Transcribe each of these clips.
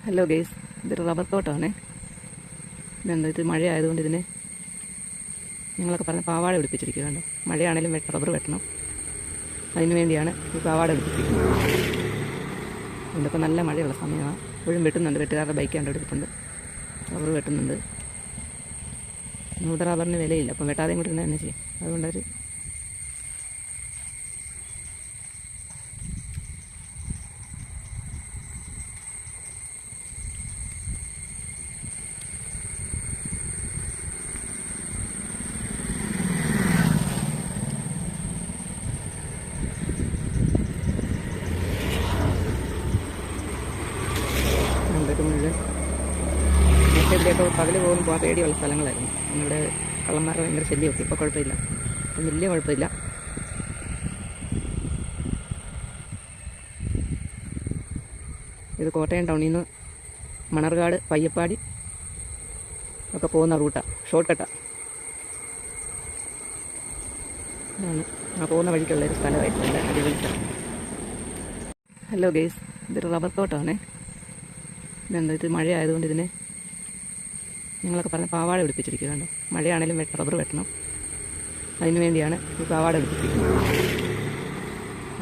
Hello guys, ഇതൊരു rubber തോട്ടമാണേ. ഇതെന്താ, ഇത് മഴയായതുകൊണ്ട് ഇതിനെ ഞങ്ങളൊക്കെ പറഞ്ഞ പാവാട പിടിപ്പിച്ചിരിക്കുക. കണ്ടോ, മഴയാണേലും റബ്ബർ വെട്ടണം, അതിന് വേണ്ടിയാണ് ഈ പാവാട പിടിപ്പിച്ചിരിക്കുന്നത്. ഇതിപ്പോൾ നല്ല മഴയുള്ള സമയമാണ്. ഇപ്പോഴും വെട്ടുന്നുണ്ട്, വെട്ടുകാരുടെ ബൈക്ക് കണ്ടെടുത്തിട്ടുണ്ട്, റബ്ബർ വെട്ടുന്നുണ്ട്. നൂത റബ്ബറിന് വിലയില്ല, അപ്പം വെട്ടാതെയും കൂടി തന്നെ ചെയ്യും. അതുകൊണ്ടൊരു മുഴുവൻ നേരത്തെ പകൽ പോകുമ്പോൾ ആ പേടിയുള്ള സ്ഥലങ്ങളായിരുന്നു. നമ്മുടെ കള്ളന്മാരുടെ ഭയങ്കര ശല്യമൊക്കെ. ഇപ്പോൾ കുഴപ്പമില്ല, ഇപ്പം വലിയ കുഴപ്പമില്ല. ഇത് കോട്ടയം ടൗണിൽ നിന്ന് മണർകാട് പയ്യപ്പാടി ഒക്കെ പോകുന്ന റൂട്ടാണ്, ഷോർട്ട് കട്ടാണ്. ഇതാണ് ആ പോകുന്ന വഴിക്കുള്ളൊരു സ്ഥലമായിരുന്നു, എൻ്റെ അടിപൊളി സ്ഥലം. ഹലോ ഗേസ്, ഇതൊരു റബ്ബർ തോട്ടമാണേ. ഇതെന്താ, ഇത് മഴയായതുകൊണ്ട് ഇതിനെ ഞങ്ങളൊക്കെ പറഞ്ഞ പാവാട പിടിപ്പിച്ചിരിക്കുക. കണ്ടോ, മഴയാണേലും റബ്ബർ വെട്ടണം, അതിന് വേണ്ടിയാണ് ഈ പാവാട പിടിപ്പിച്ചിരിക്കുന്നത്.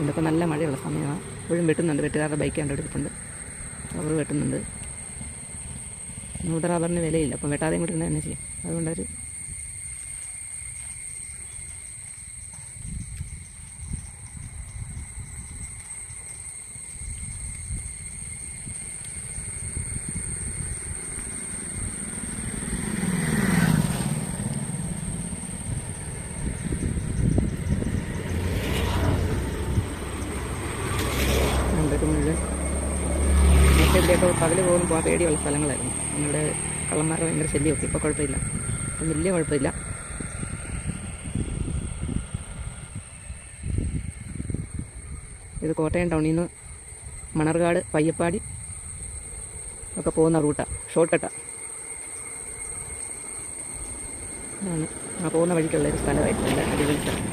ഇതിപ്പോൾ നല്ല മഴയുള്ള സമയമാണ്. ഇപ്പോഴും വെട്ടുന്നുണ്ട്, വെട്ടുകാരുടെ ബൈക്ക് കണ്ടെടുത്തിട്ടുണ്ട്, റബ്ബർ വെട്ടുന്നുണ്ട്. നൂത റബ്ബറിന് വിലയില്ല, അപ്പം വെട്ടാതെയും കൂടി തന്നെ ചെയ്യും. അതുകൊണ്ടൊരു മുഴുവൻ നേരത്തെ പകൽ പോകുമ്പോൾ ആ പേടിയുള്ള സ്ഥലങ്ങളായിരുന്നു. നമ്മുടെ കള്ളന്മാരുടെ ഭയങ്കര ശല്യമൊക്കെ. ഇപ്പോൾ കുഴപ്പമില്ല, ഇപ്പം വലിയ കുഴപ്പമില്ല. ഇത് കോട്ടയം ടൗണിൽ നിന്ന് മണർകാട് പയ്യപ്പാടി ഒക്കെ പോകുന്ന റൂട്ടാണ്, ഷോർട്ട് കട്ടാണ്. ഇതാണ് ആ പോകുന്ന വഴിക്കുള്ളൊരു സ്ഥലമായിരുന്നു, എൻ്റെ അടിപൊളി സ്ഥലം.